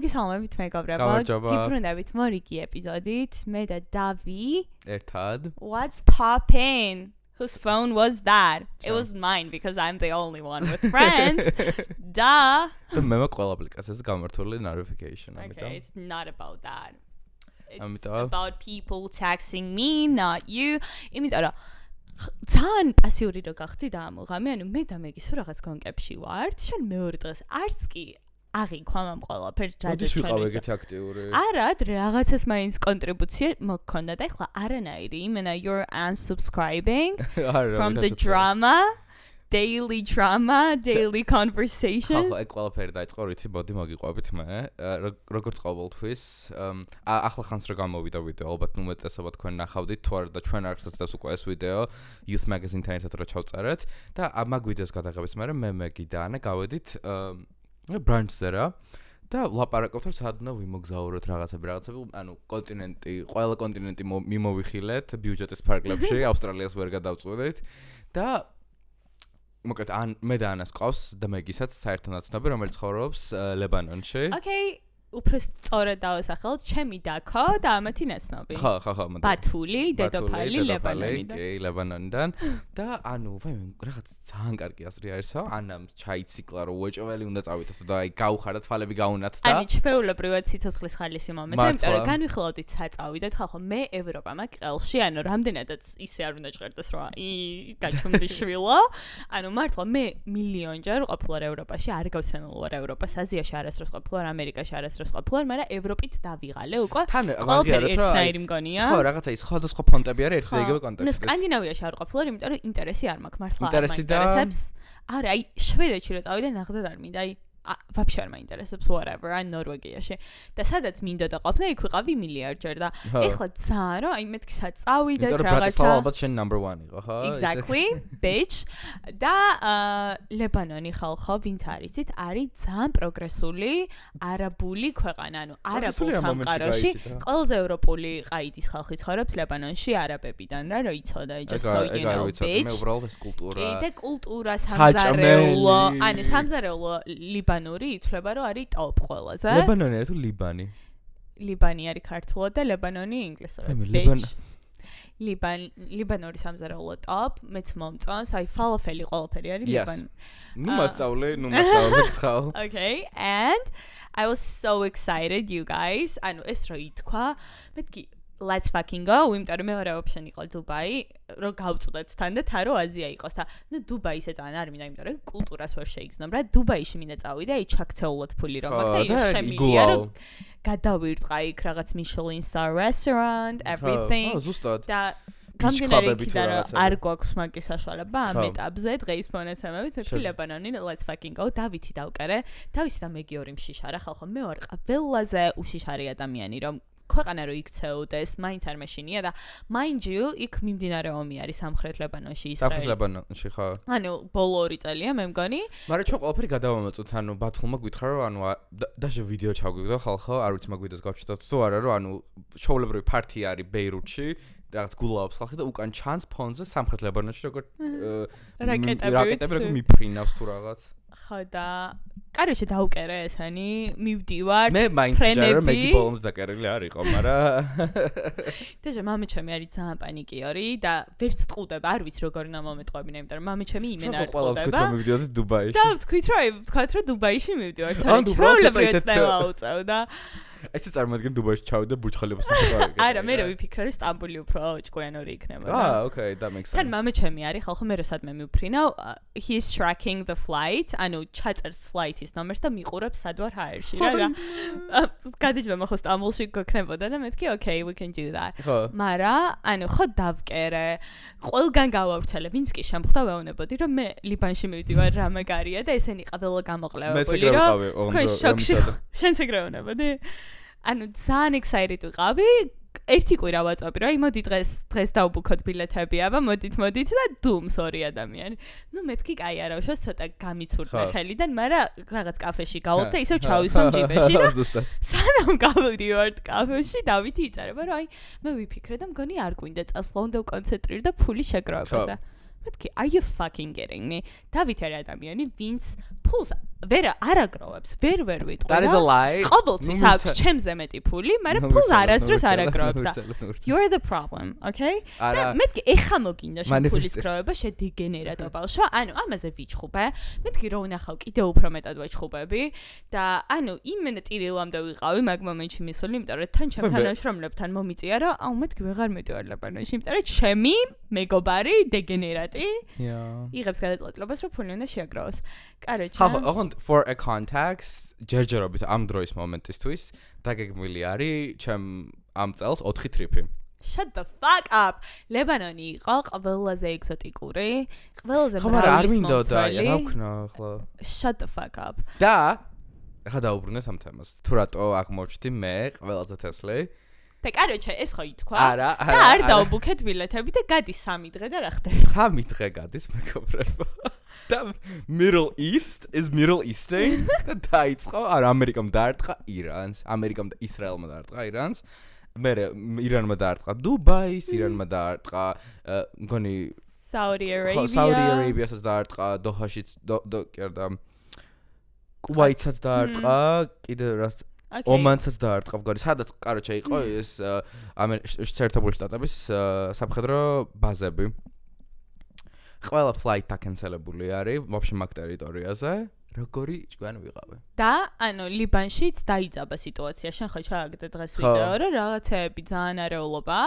მოგესალმებით მეგობრებო. გიბრუნდებით მორიგი ეპიზოდით. მე და დავი ერთად. What's poppin'? Whose phone was that? It was mine because I'm the only one with friends. Duh. მე ყველა აპლიკაციას გამართული notification. Okay, it's not about that. It's about people texting me, not you. იმიტომ რომ ძალიან პასიური რო გახდი და ამოღამე, ანუ მე და მეგის რაღაც კონკეფში ვართ, შენ მეორე დღეს არც კი აღიქვა ამ ყველაფერს რაზეც ჩვენ ვიყავ ეგეთი აქტიური. არა, რაღაცას მაინც კონტრიბუცია მოგქონდა და ეხლა არანაირი, იმენა you're unsubscribing from the drama, daily conversations. ხო, ეგ ყველაფერი დაიწყო, რითი მოდი მოგიყვებით მე. როგორც ყოველთვის, ახლა ხანს რა გამოვიდა ვიდეო, ალბათ უმეტესობა თქვენ ნახავდით, თუ არა და ჩვენ არ ხსნას უკვე ეს ვიდეო Youth Magazine-თან ერთად რა ჩავწერეთ და მაგ ვიდეოს გადაღების მერე მე მეგი და ანა გავედით ბრანჩზე რა და ვლაპარაკობთ რომ სად უნდა ვიმოგზაუროთ რაღაცები, ანუ კონტინენტი, ყველა კონტინენტი მიმოვიხილეთ ბიუჯეტის ფარგლებში, ავსტრალიას ვერ გადავწყვეტით და მოკლედ მე და ანას ყავს და მეგისაც საერთო ნაცნობი, რომელიც ცხოვრობს ლებანონში. Okay. უფრო სწორად დავასახელოთ, ჩემი დაქო და ამათი ნაცნობი. ხო, ბათული, დედოფალი ლებანონიდან. კი, ლებანონიდან და ანუ რაღაც ძალიან კარგი აზრი არისო, ანამ ჩაიციკლა რომ უეჭველი უნდა წავიდეთ და აი გაუხარა თვალები გაუნათ და აი ჩვეულებრივად სიცოცხლის ხალისი მომენტი, იმიტომ რომ განვიხილავდით საწავიდეთ, ხალხო მე ევროპა მაგ ყელში, ანუ რამდენადაც ისე არ უნდა ჭყერდეს რომ გაჩუმდი შვილო. ანუ მართლა მე მილიონჯერ ყოფილვარ ევროპაში, არ გავცემულ ვარ ევროპას, აზიაში არასდროს ყოფილვარ, ამერიკაში არასდროს ყოფილვარ, მაგრამ ევროპით დავიღალე უკვე. ყველაფერი ერთნაირი მგონია. ხო, რაღაცა ის სხვადასხვა ფონტები არის ერთი და იგივე კონტექსტი. ნუ სკანდინავიაში არ ყოფილვარ, იმიტომ რომ ინტერესი არ მაქვს მართლა. ინტერესებს. არა, აი შვედეთში რო წავიდე, ნახდად არ მინდა, აი ვაფშე არ მაინტერესებს whatever, ან ნორვეგიაში. და სადაც მინდა და ყოფნა, იქ ვიყავი მილიარდჯერ და ეხლა ძალიან რომ აი მეთქი საწავიდეთ რაღაცა. ბრატისლავა ალბათ შენ number 1 იყო, ხო? Exactly, bitch. და ლებანონი ხალხო, ვინც არიცით, არის ძალიან პროგრესული არაბული ქვეყანა, ანუ არაბულ სამყაროში ყველაზე ევროპული ყაიდის ხალხი ცხოვრობს ლებანონში არაბებიდან რა, რომ იცოდა, just so you know, bitch. მე უბრალოდ ეს კულტურა. კი, და კულტურა სამზარეულო, ანუ სამზარეულო ლიბანური ითვლება რომ არის ტოპ ყველაზე. ლებანონი არის თუ ლიბანი? ლიბანი არის ქართულად და ლებანონი ინგლისურად. ლიბანური სამზარეულო ტოპ, მეც მომწონს, აი ფალაფელი ყველაფერი არის ლიბანი. ნუ მასწავლე გთხოვ. Okay, and I was so excited you guys. ანუ ეს რო ითქვა, მეთქი let's fucking go. იმიტომ რომ მეორე ოპშენი იყო დუბაი, რომ გავწვდეთ თან და თან რო აზია იყოს და ნუ დუბაი ისე ძალიან არ მინდა, იმიტომ რომ კულტურას ვერ შეიგრძნობ რა. დუბაიში მინდა წავიდე, აი ჩაქცეულად ფული რომ მაქვს და შემიძლია რომ გადავირტყა იქ რაღაც Michelin star restaurant, everything. ზუსტად. და გამგენარი იქიდან არ გვაქვს მაგის საშუალება ამ ეტაპზე დღეის მონაცემებით ვთქვი ლებანონი let's fucking go დავითი დავკერე თავისი და მეგი ორი მშიშარა რა ხალხო მე ვარ ყველაზე უშიშარი ადამიანი რომ ქვეყანა რო იქცეუდეს მაინც არ მეშინია და mind you იქ მიმდინარე ომი არის სამხრეთ ლებანონში ისრაელი სამხრეთ ლებანონში ხო ანუ ბოლო 2 წელია მე მგონი მაგრამ ჩვენ ყველაფერი გადავამოწოთ ანუ ბათულმა გითხრა რომ ანუ დაშე ვიდეო ჩავგვიგდო ხალხო არ ვიცი მაგ ვიდეოს გავჩნდათ თუ არა რომ ანუ შოულებრივი პარტია არის ბეირუთში რაღაც გულაობს ხალხი და უკან ჩანს ფონზე სამხრეთ ლებანონში როგორ რაკეტები როგორ მიფრინავს თუ რაღაც ხო და კაროჩე დაუკერე ესენი მივდივარ მე მაინც ჯერ მეგი ბოლომდე დაკერილი არ იყო მაგრამ დეჟე მამე ჩემი არის ძალიან პანიკიორი და ვერც ტყუდება არ ვიცი როგორ უნდა მომეტყობინა იმიტომ რომ მამე ჩემი იმენა არ ტყუდება და მივიდიოდი დუბაიში და ვთქვით რომ დუბაიში მივდივარ თან ჩვეულებრივ ეცნევა უწევდა ესე წარმოადგენ დუბაიში ჩავიდე ბურჯ ხალიფას ნახევარი. არა, მე რა ვიფიქრე, რომ სტამბული უფრო ჭკვიანური იქნება. Okay, that makes sense. თან მამე ჩემი არის, ხალხო მე როდესაც მე მივფრინავ, he's tracking the flight, ანუ ჩაწერს flight-ის ნომერს და მიყურებს სად ვარ ჰაერში რა. გადიჯდა ხო სტამბულში გქნებოდა და მეთქი, okay, we can do that. მარა, ანუ ხო დავკერე, ყველგან გავავრცელე, ვინც კი შემხვდა ვეუბნებოდი, რომ მე ლიბანში მივდივარ რა მაგარია და ესენი ყველა გამოყლევებული რომ ხო შოქში შენც ეგრევნებოდი. ანუ ძალიან excited ვიყავი. ერთი კვირა ვაწვევი რა, მოდი დღეს დავბუქოთ ბილეთები, აბა მოდით და დუმს ორი ადამიანი. ნუ მეთქი კაი არა, უშო ცოტა გამიცურდა ხელიდან, მაგრამ რაღაც კაფეში გავვალ და ისევ ჩავისვამ ჯიბეში და სანამ გავდივართ კაფეში, დავითი იწერება, რომ აი მე ვიფიქრე და მგონი არ გვინდა წასვლა, უნდა ვკონცენტრირ და ფული შეგროვებაზე. მეთქი, are you fucking kidding me? დავით არის ადამიანი, ვინც ფულს ვერ არაგროვებს, ვერ ვიტყვი. That is a lie. ყოველთვის აქვს ჩემზე მეტი ფული, მაგრამ ფულს არასდროს არაგროვებს და you're the problem, okay? და მეთქი, ეხა მოგინდა შენ ფულის გროვება, შედეგენერატო ბავშვო. ანუ ამაზე ვიჩხუბე. მეთქი რომ ვნახავ კიდევ უფრო მეტად ვაჩხუბები და ანუ იმ ტირილამდე ვიყავი მაგ მომენტში მისული, იმიტომ რომ თან ჩემ თანამშრომლებთან მომიწია რომ აუ მეთქი ვეღარ მეტყველებ ანუ იმიტომ რომ ჩემი მეგობარი დეგენერატი იღებს გადაწყვეტილებას რომ ფული უნდა შეაგროვოს. კაროჩა. ხო, for a context, ჯერჯერობით ამ დროის მომენტისთვის დაგეგმილი არის ჩემ ამ წელს 4 ტრიპი. Shut the fuck up. ლებანონი იყო ყველაზე ეგზოტიკური, ყველაზე მრავლის მომცველი. Shut the fuck up. და ახლა დაუბრუნეთ ამ თემას. თუ რატო აღმოჩნდი მე ყველაზე თესლი? და კაროჩა, ეს ხო ითქვა? არა. და არ დაუბუქეთ ბილეთები და გადის 3 დღე და რა ხდება? 3 დღე გადის მეგობრებო. და Middle East is Middle Eastern. და დაიწყო, არა ამერიკამ დაარტყა ირანს, ამერიკამ და ისრაელმა დაარტყა ირანს. მე ირანმა დაარტყა დუბაის, ირანმა დაარტყა მგონი Saudi Arabia. Saudi Arabia-საც დაარტყა, დოჰაშიც და კუვაიტსაც დაარტყა, კიდე რას ომანსაც დაარტყა, მგონი სადაც კაროჩა იყო ეს შეერთებული შტატების სამხედრო ბაზები. ყველა flight დაკენსელებული არის, ვაფშე მაგ ტერიტორიაზე. როგორი ჭკვიანი ვიყავი. და ანუ ლიბანშიც დაიძაბა სიტუაცია. შენ ხო ჩააგდე დღეს ვიდეო, რომ რაღაცეები ძალიან არეულობა.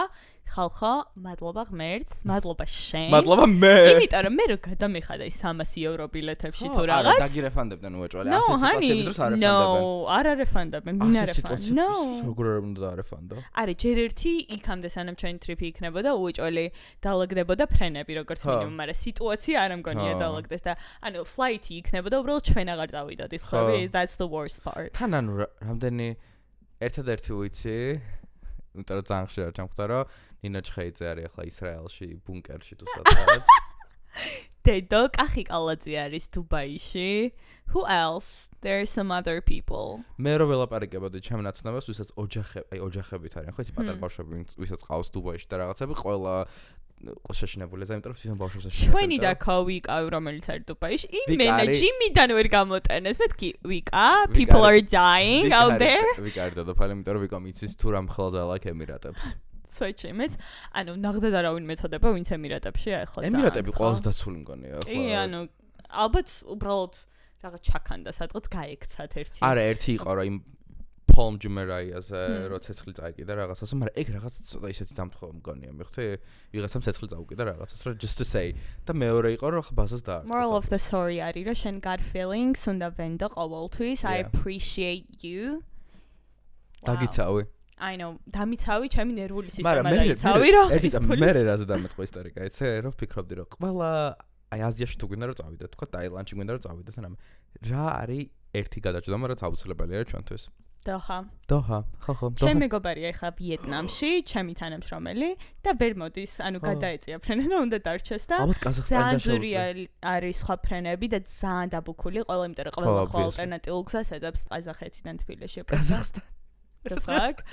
ხალხო, მადლობა ღმერთს, მადლობა შენ. მადლობა მე. იმიტომ რომ მე რო გადამეხადა ის 300 евро ბილეთებში თუ რაღაც. არა, დაგირეფანდებდნენ უეჭველი. ასეთ სიტუაციებში დროს არ რეფანდებენ. No, არ არეფანდებენ, ვინ არეფანდა? No. როგორ არ უნდა დაარეფანდო? არა, ჯერ ერთი იქამდე სანამ ჩვენი ტრიპი იქნებოდა, უეჭველი დაალაგდებოდა ფრენები როგორც მინიმუმ, მაგრამ სიტუაცია არ ამგონია დაალაგდეს და ანუ flight-ი იქნებოდა, უბრალოდ ჩვენ აღარ წავიდოდით, ხო? That's the worst part. თან ანუ რამდენი ერთადერთი ვიცი, იმიტომ რომ ძალიან ხშირად ჩამხვდა, რომ ნინო ჩხეიძე არის ახლა ისრაელში, ბუნკერში თუ სადღაც. დედო კახიკალაძე არის დუბაიში. Who else? There's some other people. მე რო ველაპარაკებოდი ჩემ ნაცნობას, ვისაც ოჯახებით არიან, ხო იცი პატარა ბავშვები, ვისაც ყავს დუბაიში და რაღაცები, ყველა შეშინებული ზა, იმიტომ რომ ისინი ბავშვებს შეშინებენ. ჩვენი და ქოვიკავი, რომელიც არის დუბაიში, იმენა ჯიმიდან ვერ გამოტენეს. მეთქი ვიკა, people are dying out there. ვიკა არის დედოფალი, იმიტომ რომ ვიკა მიცის თუ რამ ხელზე ალაკ ემირატებს. სვეჩიმეც, ანუ ნახდა და რავინ მეწოდება, ვინც ემირატებში ახლა ძალიან. ემირატები ყველაზე დაცული მგონია, ხო? კი, ანუ ალბათ უბრალოდ რაღაც ჩაქანდა სადღაც გაექცათ ერთი. არა, ერთი იყო რა იმ Palm Jumeirah-ზე, რო ცეცხლი წაიკიდა რაღაცას, მაგრამ ეგ რაღაც ცოტა ისეთი დამთხევა მგონია, მიხდი? ვიღაცამ ცეცხლი წაუკიდა რაღაცას, რა just to say. და მეორე იყო რომ ბაზას დაარტყა. Moral of the story არის რომ შენ God feelings უნდა ვენდო ყოველთვის. I appreciate you. დაგიცავი. I know, დამიცავი, ჩემი ნერვული სისტემა დაიცავი, რომ მე რაზე დამეწყო ისტორიკა, იცი, რომ ვფიქრობდი, რომ ყველა აი აზიაში თუ გვინდა რომ წავიდეთ, თქვა ტაილანდში გვინდა რომ წავიდეთ, ანუ რა არის ერთი გადაჭრა, მაგრამ აუცილებელია ჩვენთვის. დოჰა, ხო, ჩემი მეგობარია ახლა ვიეტნამში, ჩემი თანამშრომელი და ვერ მოდის, ანუ გადაეწია ფრენა და უნდა დარჩეს და ალბათ კაზახსტანიდან ძური არის სხვა ფრენები და ძალიან დაბუქული, ყველა იმიტომ რომ ყველა ხო ალტერნატიულ გზას ეძებს ყაზახეთიდან თბილისში. კაზახსტანი. The fuck?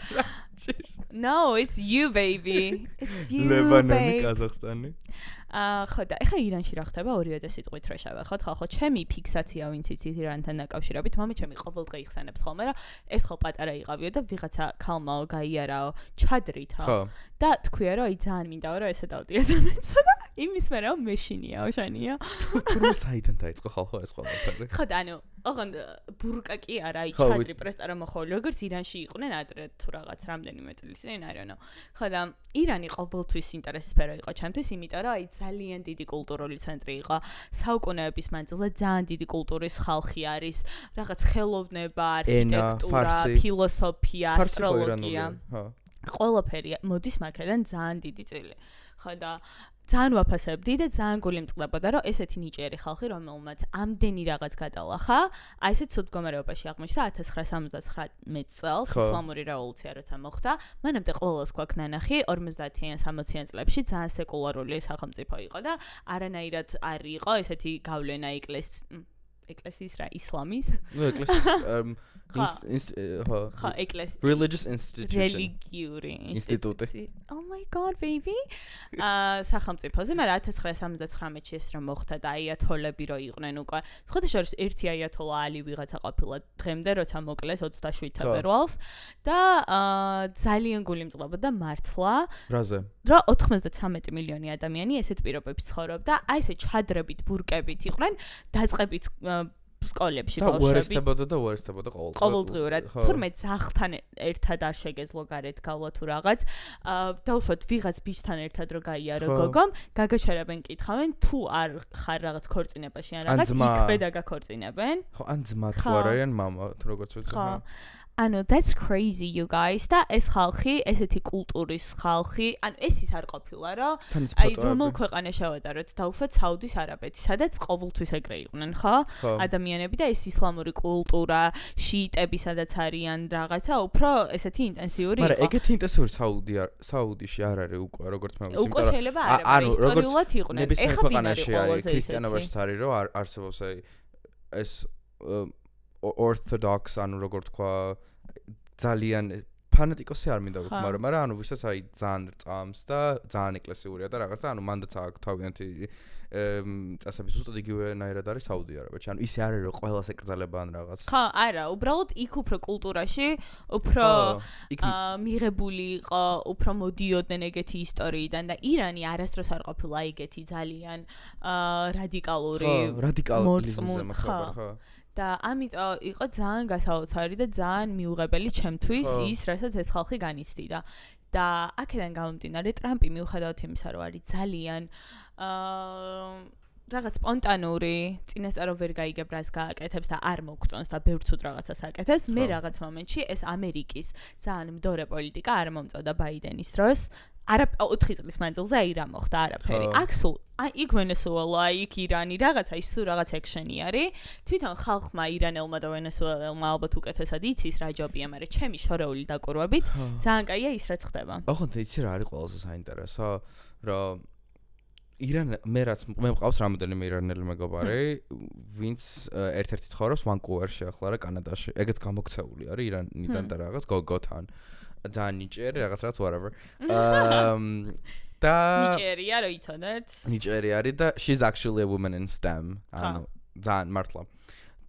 No, it's you baby. It's you. ლებანონი, კაზახსტანი. ხო და ეხა ირანში რა ხდება 200 სიტყვით რა შევახოთ ხო ჩემი ფიქსაცია ვინც იცით ირანთან დაკავშირებით მამი ჩემი ყოველ დღე იხსენებს ხოლმე რა ერთხელ პატარა იყავიო და ვიღაცა ქალმაო გაიარაო ჩადრითო და თქვია რომ აი ძალიან მინდა რომ ესე დავდიოდა მეცო და იმის მერე რომ მეშინიაო შენია თურმე საიდან დაიწყო ხალხო ეს ყველაფერი ხო და ანუ ოღონდ ბურკა კი არა აი ჩადრი პრესტარა მოხოლი როგორც ირანში იყვნენ ადრე თუ რაღაც რამდენიმე წლის წინ I don't know ხო და ირანი ყოველთვის ინტერესის სფერო იყო ჩემთვის იმიტომ რომ აი ძალიან დიდი კულტურული ცენტრი იყო საუკუნეების მანძილზე ძალიან დიდი კულტურის ხალხი არის რაღაც ხელოვნება არქიტექტურა ფილოსოფია ასტროლოგია ყველაფერი მოდის მაქედან ძალიან დიდი წილი ხო და ძალიან ვაფასებდი და ძალიან გული მწყდებოდა რომ ესეთი ნიჭიერი ხალხი რომელმაც ამდენი რაღაც გადალახა აი ესეთ სულ მდგომარეობაში აღმოჩნდა 1979 წელს ისლამური რევოლუცია როცა მოხდა მანამდე ყოველს გვაქვს ნანახი 50-იან 60-იან წლებში ძალიან სეკულარული სახელმწიფო იყო და არანაირად არ იყო ესეთი გავლენა ეკლესიის რა ისლამის ნუ ეკლესიის ხა ეკლესია religious institution რელიგიური ინსტიტუტი Oh my god baby სახელმწიფოზე მაგრამ 1979-ში ეს რომ მოხდა და აიათოლები რო იყვნენ უკვე ხოთა შორის ერთი აიათოლა ალი ვიღაცა ყოფილა დღემდე როცა მოკლეს 27 თებერვალს და ძალიან გულიმწყობა და მართლა რაზე რა 93 მილიონი ადამიანი ესეთ პირობებში ცხოვრობდა აი ესე ჩადრებით ბურკებით იყვნენ დაწყებით სკოლებში ბავშვები და უარესდებოდა ყოველდღიურად თურმე ძაღლთან ერთად არ შეგეძლო გარეთ გავლა თუ რაღაც დაუშვათ ვიღაც ბიჭთან ერთად რო გაიარო გოგომ გაგაჩერებენ კითხავენ თუ არ ხარ რაღაც ქორწინებაში ან რაღაც იქვე დაგაქორწინებენ ხო ან ძმა თუ არიან მამა როგორც ვიცი ხო ანუ that's crazy you guys და ეს ხალხი ესეთი კულტურის ხალხი ანუ ეს ის არ ყოფილა რა აი რომელ ქვეყანა შევატაროთ დაუშვათ საუდის არაბეთი სადაც ყოველთვის ეგრე იყვნენ ხო ადამიანები და ეს ისლამური კულტურა შიიტები სადაც არიან რაღაცა უფრო ესეთი ინტენსიური იყო მაგრამ ეგეთი ინტენსიური საუდიში არ არის უკვე როგორც მე ვიცი უკვე შეიძლება არ არის ისტორიულად იყვნენ ეხა ვინ არის ყველაზე ქრისტიანობაშიც არის რომ არსებობს აი ეს orthodox ანუ როგორ თქვა ძალიან ფანატიკოსი არ მინდა ვთქვა მაგრამ ანუ ვისაც აი ძალიან რწამს და ძალიან ეკლესიურია და რაღაცა ანუ მანდაც აქვს თავიანთი წესები ზუსტად იგივენაირად არის საუდი არაბეთში ანუ ისე არ არის რომ ყველას ეკრძალება ან რაღაც ხო არა უბრალოდ იქ უფრო კულტურაში უფრო მიღებული იყო უფრო მოდიოდნენ ეგეთი ისტორიიდან და ირანი არასდროს არ ყოფილა ეგეთი ძალიან რადიკალიზმზე ხარ ხო და ამიტომ იყო ძალიან გასაოცარი და ძალიან მიუღებელი ჩემთვის ის, რასაც ეს ხალხი განიცდიდა. და აქედან გამომდინარე, ტრამპი მიუხედავად იმისა, რომ არის ძალიან რაღაც სპონტანური, წინასწარ ვერ გაიგებ რას გააკეთებს და არ მოგწონს და ბევრ ცუდ რაღაცას აკეთებს, მე რაღაც მომენტში ეს ამერიკის ძალიან მდორე პოლიტიკა არ მომწონდა ბაიდენის დროს. არა 4 წლის მანძილზე აი რა მოხდა არაფერი. აქ სულ იქ ვენესუელა, იქ ირანი, რაღაცა ის სულ რაღაც ექშენი არის. თვითონ ხალხმა ირანელმა და ვენესუელელმა ალბათ უკეთესად იცის რა ჯობია, მაგრამ ჩემი შორეული დაკვირვებით ძალიან კაია ის რაც ხდება. ოღონდ იცი რა არის ყველაზე საინტერესო, რომ მე მყავს რამოდენიმე ირანელი მეგობარი, ვინც ერთ-ერთი ცხოვრობს ვანკუვერში ახლა რა კანადაში. ეგეც გამოქცეული არის ირანიდან და რაღაც გოგოთან. ძალიან ნიჭიერი რაღაც whatever. და ნიჭიერია რო იცოდეთ? ნიჭიერი არის და she's actually a woman in STEM. ანუ ძალიან მართლა.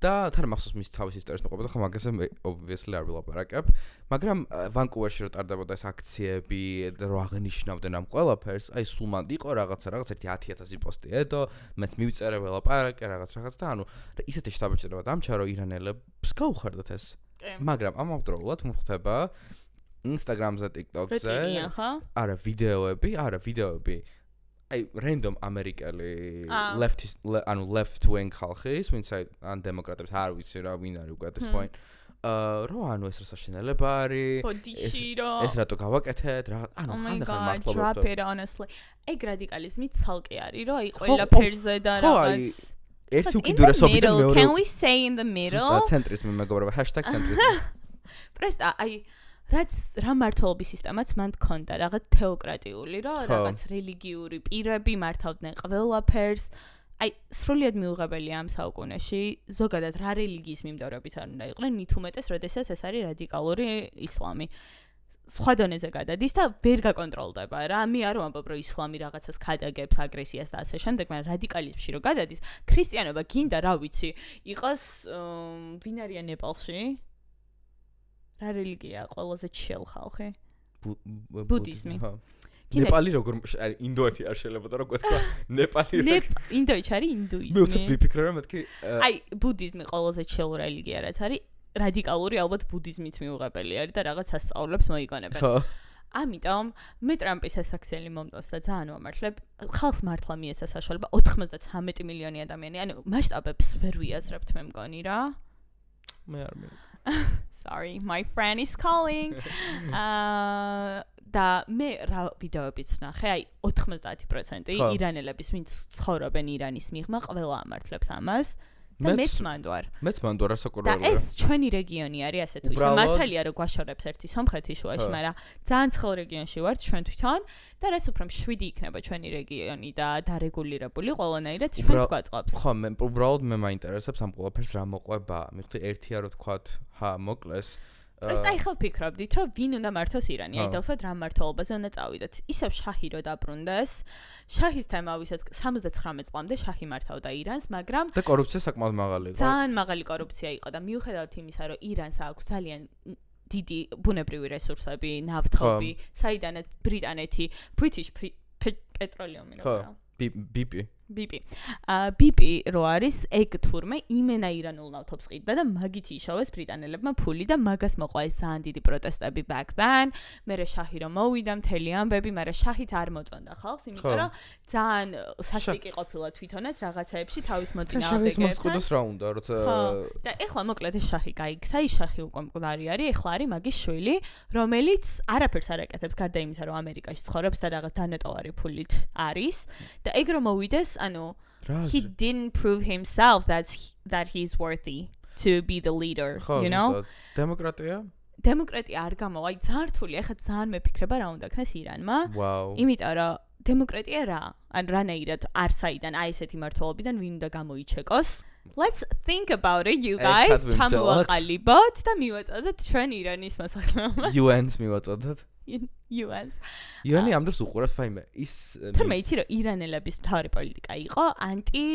და თან მახსოვს მის თავის ისტორიას მეყობა და ხო მაგაზე obviously არ ვილაპარაკებ, მაგრამ ვანკუვერში რო ტარდებოდა ეს აქციები და რო აღნიშნავდნენ ამ ყველაფერს, აი სულ მანდ იყო რაღაცა ერთი 10000 პოსტი ედო, მეც მივწერე ველაპარაკე რაღაც და ანუ ისეთი შტაბეჭდება დამჩა რომ ირანელებს გაუხარდათ ეს. მაგრამ ამავდროულად მოხდება Instagram-ზე, TikTok-ზე. არა, ვიდეოები. აი, random ამერიკელი left wing ხალხის, ვინც აი ან დემოკრატებს არ ვიცი რა, ვინ არის უკვე at this point. რო ანუ ეს რა საშინელება არის. ეს რატო გავაკეთეთ? რა ანუ ხანდახან მართლობთ. Drop it honestly. ეგ რადიკალიზმი ცალკე არის, რომ აი ყველაფერზე და რაღაც ერთი უკიდურესობიდან მეორე. Can we say in the middle? ცენტრიზმი მეგობრებო, #ცენტრიზმი. პრესტა აი რაც რა მართლობის სისტემაც მან თქონდა რაღაც თეოკრატიული რა რაღაც რელიგიური პირები მართავდნენ ყველაფერს აი სრულიად მიუღებელია ამ საუკუნეში ზოგადად რა რელიგიის მიმდევრებიც არ უნდა იყვნენ მით უმეტეს როდესაც ეს არის რადიკალური ისლამი სხვა დონეზე გადადის და ვერ გაკონტროლდება რა მე არ ვამბობ რომ ისლამი რაღაცას ქადაგებს აგრესიას და ასე შემდეგ მაგრამ რადიკალიზმში რო გადადის ქრისტიანობა გინდა რა ვიცი იყოს ვინ არიან ნეპალში რა რელიგია ყველაზე chill ხალხი? ბუდიზმი. ნეპალი როგორ არის ინდოეთი არ შეიძლება და როგორ თქვა ნეპალი ინდოეთი არის ინდუიზმი. მე უცებ ვიფიქრე რომ მეთქი აი ბუდიზმი ყველაზე chill რელიგია რაც არის რადიკალური ალბათ ბუდიზმიც მიუღებელი არის და რაღაც სასწაულებს მოიგონებენ. ხო. ამიტომ მე ტრამპის ეს აქციელი მომწონს და ძალიან ვამართლებ. ხალხს მართლა მიეცა საშუალება 93 მილიონი ადამიანი, ანუ მასშტაბებს ვერ ვიაზრებთ მე მგონი რა. მე არ მე Sorry, my friend is calling. და მე რა ვიდეოებიც ვნახე, აი 90% ირანელების ვინც ცხოვრობენ ირანის მიღმა, ყველა ამართლებს ამას და მეც მანდ ვარ. მეც მანდ ვარ, ასაკურველია. და ეს ჩვენი რეგიონი არის ასე თუ ისე. მართალია რომ გვაშორებს ერთი სომხეთის შუაში, მაგრამ ძალიან ცხელ რეგიონში ვართ ჩვენ თვითონ და რაც უფრო მშვიდი იქნება ჩვენი რეგიონი და დარეგულირებული ყველანაირად ჩვენს გვაწყობს. ხო, მე უბრალოდ მე მაინტერესებს ამ ყველაფერს რა მოყვება. მიხდი ერთია რომ თქვათ, მოკლეს Просто აი ხელ ფიქრობდით, რომ ვინ უნდა მართოს ირანი, აი დავთვალოთ რა მართლობაზე უნდა წავიდეთ. ისევ შაჰი რო დაბრუნდეს, შაჰის თემა ვისაც 79 წლამდე შაჰი მართავდა ირანს, მაგრამ და კორუფცია საკმაოდ მაღალი იყო. ძალიან მაღალი კორუფცია იყო და მიუხედავად იმისა, რომ ირანს აქვს ძალიან დიდი ბუნებრივი რესურსები, ნავთობი, საიდანაც ბრიტანეთი, British Petroleum რა. BP. BP რო არის ეგ თურმე იმენა ირანულ ნავთობს ყიდდა და მაგით იშოვეს ბრიტანელებმა ფული და მაგას მოყვა ეს ძალიან დიდი პროტესტები back then. მერე შაჰი რომ მოვიდა მთელი ამბები, მაგრამ შაჰით არ მოწონდა ხალხს, იმიტომ რომ ძალიან სასტიკი ყოფილა თვითონაც რაღაცაებში თავის მოწინააღმდეგეებთან. შაჰის მოსყიდოს რა უნდა, როცა და ეხლა მოკლედ ეს შაჰი გაიქცა, ის შაჰი უკვე მკვდარი არის, ეხლა არის მაგის შვილი, რომელიც არაფერს არ აკეთებს გარდა იმისა, რომ ამერიკაში ცხოვრობს და რაღაც დანატოვარი ფულით არის და ეგ რომ მოვიდეს he didn't prove himself that he's worthy to be the leader, you know? Demokratია არ გამოვა, აი ძართული, ახლა ძალიან მეფიქრება რა უნდა ქნეს ირანმა. იმიტომ რომ დემოკრატია რა? ან რანაირად არსაიდან აი ესეთი მართლობიდან ვინ უნდა გამოიჩეკოს? Let's think about it, you guys. ჩამოვაყალიბოთ და მივაწოდოთ ჩვენ ირანის მოსახლეობას. UN-ს მივაწოდოთ. UN-ს. UN-ი ამ დროს უყურებს ფაიმე. ის თუმცა იცი რომ ირანელების მთავარი პოლიტიკა იყო ანტი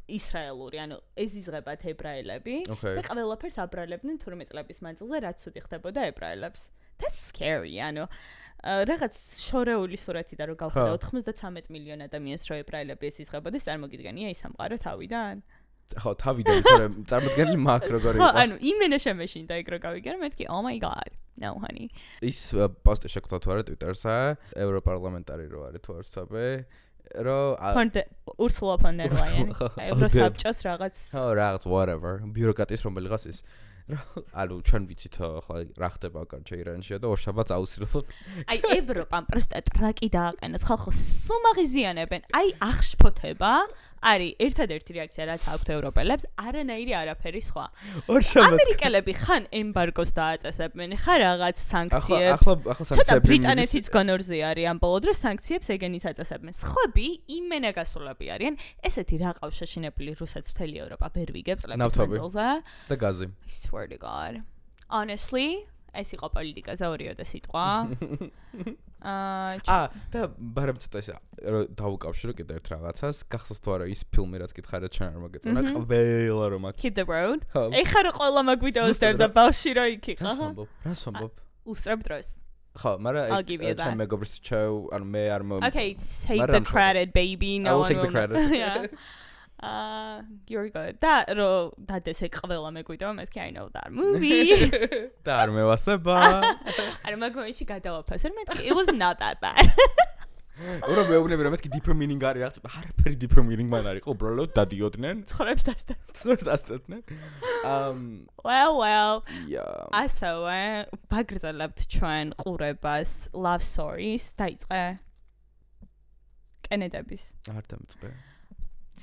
ისრაელური, ანუ ეზიზღებათ ებრაელები და ყველაფერს აბრალებდნენ 12 წლების მანძილზე, რაც ცუდი ხდებოდა ებრაელებს. That's scary, ანუ რაღაც შორეული სურათი და რო გავხედა 93 მილიონი ადამიანს რო ებრაელები ეზიზღებოდეს, წარმოგიდგენია ის სამყარო თავიდან? ხო, თავიდან, თორემ წარმოდგენილი მაგ როგორი იყო. ანუ იმენა შემეშინდა ეგ რო გავიგე, მეთქი, oh my god. No, honey. ის პოსტი შეგვთა თუ არა Twitter-ზე, ევროპარლამენტარი რო არის თუ არ ვცადე, რომ Ursula von der Leyen, ევროსაბჭოს რაღაც რაღაც whatever, ბიუროკრატიის რომელიღაც ის ანუ ჩვენ ვიცით ახლა რა ხდება კარჩე ირანში და ორშაბათს აუცილებლად აი ევროპამ პროსტა ტრაკი დააყენოს ხალხს სუმაღიზიანებენ აი აღშფოთება არის ერთადერთი რეაქცია რაც აქვთ ევროპელებს არანაირი არაფერი სხვა ამერიკელები ხან ემბარგოს დააწესებენ ხა რაღაც სანქციებს ახლა ბრიტანეთიც გონორზე არის ამ ბოლო დროს სანქციებს ეგენის აწესებენ სხვები იმენა გასულები არიან ესეთი რა ყავს შეშინებული რუსეთს მთელი ევროპა ვერ ვიგებს წლების მანძილზე და გაზი I swear to God honestly ეს იყო პოლიტიკაზე ორიოდე სიტყვა და ბარემ ცოტა ისე რომ დავუკავშირო კიდე ერთ რაღაცას გახსოვს თუ არა ის ფილმი რაც გითხარით ჩვენ არ მოგეწონა ყველა რომ აქ Hit the road ეხლა რა ყველა მაგ ვიდეოს და ბავში რო იქი ხა რას ვამბობ უსწრებ დროს ხო მაგრამ ჩვენ მეგობრს ჩაუ ანუ მე არ Okay take the credit baby no one will take the credit yeah you're good და რო დადეს ეგ ყველა მეგვიდეო მეთქი I know that movie და არ მევასება არა მაგოიში გადავაფასე მეთქი it was not that bad ურა მეუბნები რომ მეთქი deeper meaning არის რაღაც არაფერი deeper meaning მან არ იყო უბრალოდ დადიოდნენ ცხოვრებს დასტატდნენ well ასავე ბაგრძელებთ ჩვენ ყურებას love stories დაიწყე კენედების არ დამწყე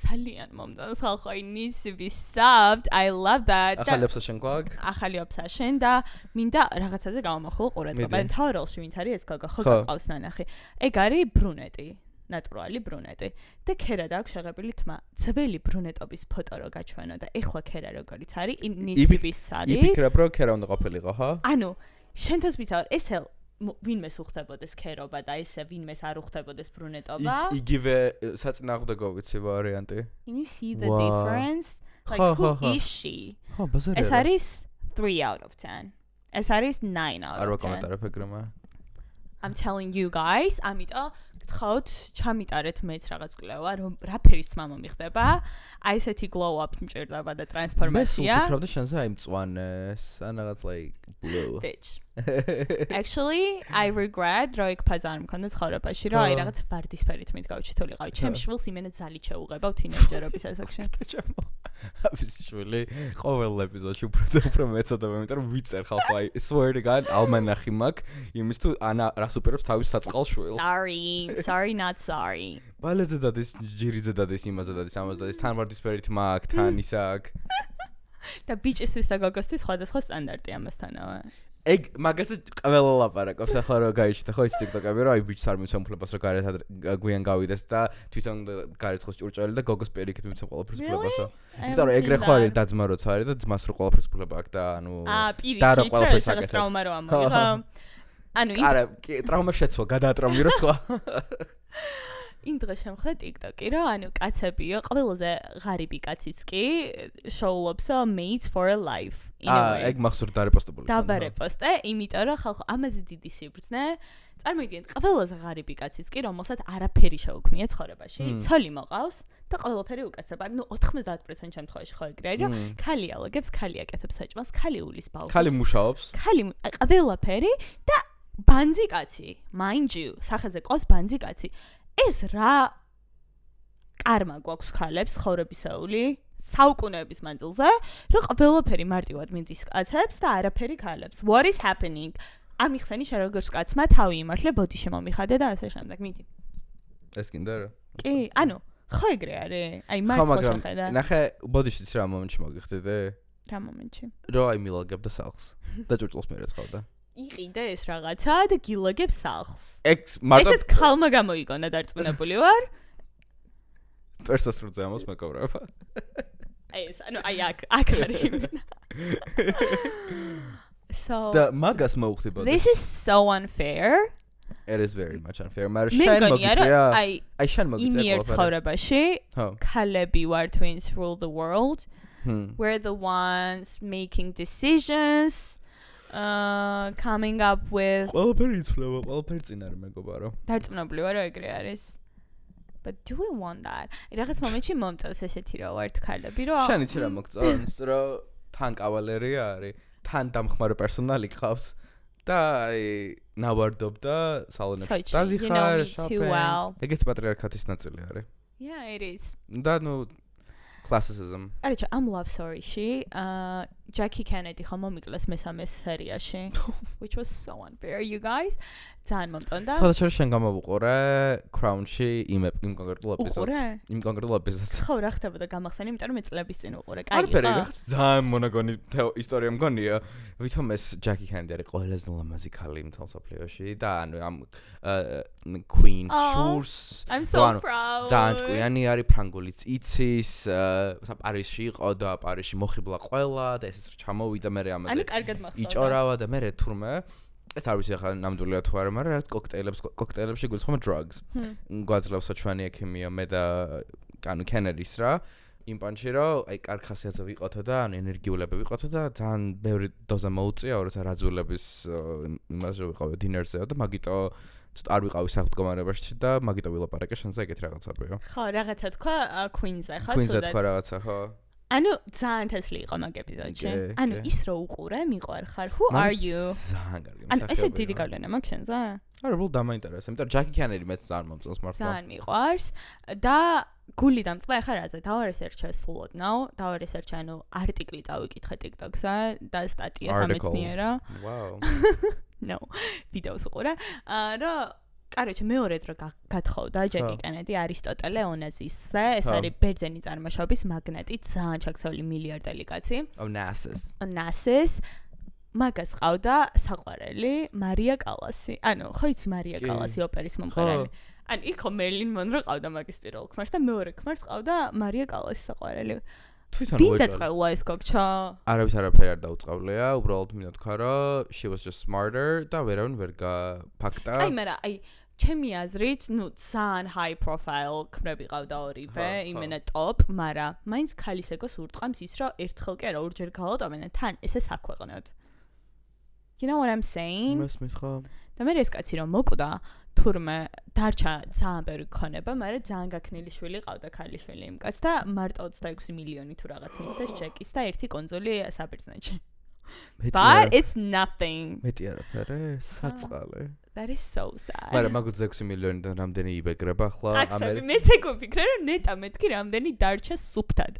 ძალიან მომდანს ხალხო I need to be stopped I love that ახალი obsession გვაქვს ახალი obsession და მინდა რაღაცაზე გავამახვილო ყურადღება თავროლში ვინც არის ეს გოგო ხო გყავს ნანახი ეგ არის ბრუნეტი ნატურალი ბრუნეტი და ქერა დააქვს შეღებილი თმა ძველი ბრუნეტობის ფოტო რო გაჩვენო და ეხლა ქერა როგორიც არის ნისიბის არის იფიქრებ რომ ქერა უნდა ყოფილიყო ხო ანუ შენთვის ვიცავ ეს ვინმეს უხდებოდეს ქერობა და ესე ვინმეს არ უხდებოდეს ბრუნეტობა იგივე საწინააღმდეგო ვიცი ვარიანტი You see the difference like who is she ხო ბაზარია ეს არის 3 out of 10 ეს არის 9 out of 10 არ ვაკომენტარებ ეგრემა I'm telling you guys ამიტომ გთხოვთ ჩამიტარეთ მეც რაღაც კვლევა რომ რა ფერის თმა მომიხდება აი ესეთი glow up მჭირდება და ტრანსფორმაცია მე ვფიქრობდი შენზე აი მწვანეს ან რაღაც like blue bitch Actually I regret რომ იქ ფაზა არ მქონდა ცხოვრებაში რომ აი რაღაც ვარდისფერით მითქავჩითულიყავი ჩემ შვილს იმენა ძალი შეუღებავ თინეიჯერობის ასაკში ის შვილი ყოველ ეპიზოდში უფრო მეცადება იმიტომ რომ ვიწერ ხალხო აი swear to God ალმანახი მაქვს იმის თუ ანა რას უპირებს თავის საწყალ შვილს Sorry not sorry ბალეზე დადის, ჯირიზე დადის, იმაზე დადის, ამაზე დადის, თან ვარდისფერით მაგ, თან ის აქ. და ბიჭისთვის და გოგოსთვის სხვადასხვა სტანდარტი ამასთანავე. ეგ მაგაზე ყველა ლაპარაკობს ახლა რომ გაიჩნდა ხო ის TikTok-ები რომ აი ბიჭს არ მიცემ უფლებას რომ გარეთ გვიან გავიდეს და თვითონ გარეცხოს ჭურჭელი და გოგოს პირიქით მიცემ ყველაფერს უფლებასო. იმიტომ რომ ეგრე ხო არის დაძმა როცა არის და ძმას რო ყველაფერს უფლება აქვს და ანუ და რო ყველაფერს აკეთებს. ტრაუმა რო ამოიღო. ანუ არა, ტრაუმა შეცვალა, გადაატრაუმირო სხვა. იმ დღეს შემხდა TikTok-ი, რომ ანუ კაცებიო, ყველაზე ღარიბი კაციც კი შოულობსო mates for a life. ეგ მახსოვს დარეპოსტებული. დაბარეპოსტე, იმიტომ რომ ხალხო ამაზე დიდი სიბრძნე. წარმოგიდგენთ, ყველაზე ღარიბი კაციც კი, რომელსაც არაფერი შეუქმნია ცხოვრებაში, ცოლი მოყავს და ყველაფერი უკეთება. ნუ 90% შემთხვევაში ხო ეგრე არის, რომ ქალი ალაგებს, ქალი აკეთებს საჭმელს, ქალი ულის ბავშვს. ქალი მუშაობს. ქალი ყველაფერი და ბანძი კაცი, mind you, სახეზე ყავს ბანძი კაცი. ეს რა კარმა გვაქვს ქალებს ხოვრებისეული საუკუნეების მანძილზე, რომ ყველაფერი მარტივად მიდის კაცებს და არაფერი ქალებს. What is happening? არ მიხსენი შენ როგორც კაცმა თავი იმართლე, ბოდიში მომიხადე და ასე შემდეგ. მიდი. ეს კიდე რა? კი, ანუ ხო ეგრე არის? აი მართლა შეხედა. ნახე, ბოდიშიც რა მომენტში მოგიხდები? რა მომენტში? რო აი მილაგებდა სახლს და ჭურჭელს მერეცხავდა. იყიდა ეს რაღაცა და გილაგებს სახლს. ესეც ქალმა გამოიგონა დარწმუნებული ვარ. პერსას როზე ამას მეკობრება. ეს ანუ აი აქ არის. So და მაგას მოუხდება. This is so unfair. It is very much unfair. მაგრამ შენ მოგიწია. აი შენ მოგიწია. იმერთ ცხოვრებაში ქალები ვარ twins rule the world. We're the ones making decisions. Coming up with ყველაფერი იცვლება, ყველაფერი წინ არის მეგობარო. დარწმუნებული ვარ რომ ეგრე არის. But do we want that? რაღაც მომენტში მომწონს ესეთი რა ვართ ქალები რომ შენ იცი რა მოგწონს რომ თან კავალერი არის, თან დამხმარე პერსონალი გყავს და აი ნავარდობ და სალონებში დადიხარ, შოპინგ. ეგეც პატრიარქატის ნაწილი არის. Yeah, it is. და ნუ classism. Არიჩა, I'm love story-ში, Jackie Kennedy ხომ მომიკლეს მესამე სერიაში, which was so unfair, you guys. ძალიან მომწონდა. სხვადასხვა შენ გამოვუყურე Crown-ში იმ კონკრეტულ ეპიზოდს. იმ კონკრეტულ ეპიზოდს. ხო, რა ხდებოდა გამახსენი, იმიტომ რომ მე წლების წინ უყურე. კაი, არაფერი, რაღაც ძალიან მონოგონი ისტორია მგონია. ვითომ ეს Jackie Kennedy არის ყველაზე ლამაზი ქალი მთელ მსოფლიოში და ანუ ამ Queen Shores. I'm so proud. ძალიან ჭკვიანი არის, ფრანგულიც იცის, პარიზში იყო და პარიზში მოხიბლა ყველა და ესეც ჩამოვიდა მე ამაზე. ანუ კარგად მახსოვდა. იჭორავა და მე თურმე ეს არ ვიცი ახლა ნამდვილია თუ არა, მაგრამ რაღაც კოქტეილებში გულისხმობ drugs. გვაძლევს ჩვენი ექიმია მე და ანუ Kennedy-ს რა. იმ პანჩი რომ აი კარგ ხასიათზე ვიყოთო და ანუ ენერგიულები ვიყოთო და ძალიან ბევრი დოზა მოუწია, როცა რაძულების იმაზე ვიყავი დინერზეო და მაგიტო ცოტა არ ვიყავი საფრთხმარებაში და მაგიტო ვილაპარაკე შენზე ეგეთ რაღაცებიო. ხო, რაღაცა თქვა Queen-ზე, ხო? Queen-ზე თქვა რაღაცა, ხო? ანუ ძალიან თესლი იყო მაგ ეპიზოდში. ანუ ის რო უყურე, მიყვარხარ. Who are you? ძალიან კარგი ანუ ესე დიდი გავლენა მაქვს შენზე? არა, რულ დამაინტერესა, იმიტომ რომ Jackie Kennedy მეც ძალიან მომწონს მართლა. ძალიან მიყვარს და გული დამწყდა ახლა რაზე? დავარესერჩე სულოდნაო, დავარესერჩე ანუ არტიკლი წავიკითხე TikTok-ზე და სტატია სამეცნიერო. Wow. No, ვიდეოს უყურე. რა კაროჩე მეორე დრო გათხოვდა Jackie Kennedy არისტოტელე ონაზისზე, ეს არის ბერძენი წარმოშობის მაგნატი, ძალიან ჩაქცეული მილიარდელი კაცი. Onassis. მაგას ყავდა საყვარელი მარია კალასი. ანუ ხო იცი მარია კალასი ოპერის მომღერალი. ანუ იქ ხო Marilyn Monroe ყავდა მაგის პირველ ქმარს და მეორე ქმარს ყავდა მარია კალასი საყვარელი. ვინ დაწყევლა ეს გოგჩა? არავის არაფერი არ დაუწყავლია, უბრალოდ მინდა თქვა რომ she was just smarter და ვერავინ ვერ გაფაქტა. აი, მაგრამ აი ჩემი აზრით, ნუ ძალიან high profile ქმრები ყავდა ორივე, იმენა top, მაგრამ მაინც ქალის ეგოს ურტყამს ის რომ ერთხელ კი არა ორჯერ გავატოვენ და თან ესე საქვეყნოთ. You know what I'm saying? მესმის ხო? და მე ეს კაცი რომ მოკვდა, თურმე დარჩა ძალიან ბევრი ქონება, მაგრამ ძალიან გაქნილი შვილი ყავდა ქალიშვილი იმ კაცს და მარტო 26 მილიონი თუ რაღაც მისცეს ჩეკის და ერთი კონძოლი საბერძნეთში. But it's nothing. მეტი არაფერი, საწყალე. That is so sad. მაგრამ მაგ 26 მილიონიდან რამდენი იბეგრება ახლა ამერიკაში? მეც ეგ ვფიქრე, რომ ნეტა მეთქი რამდენი დარჩა სუფთად.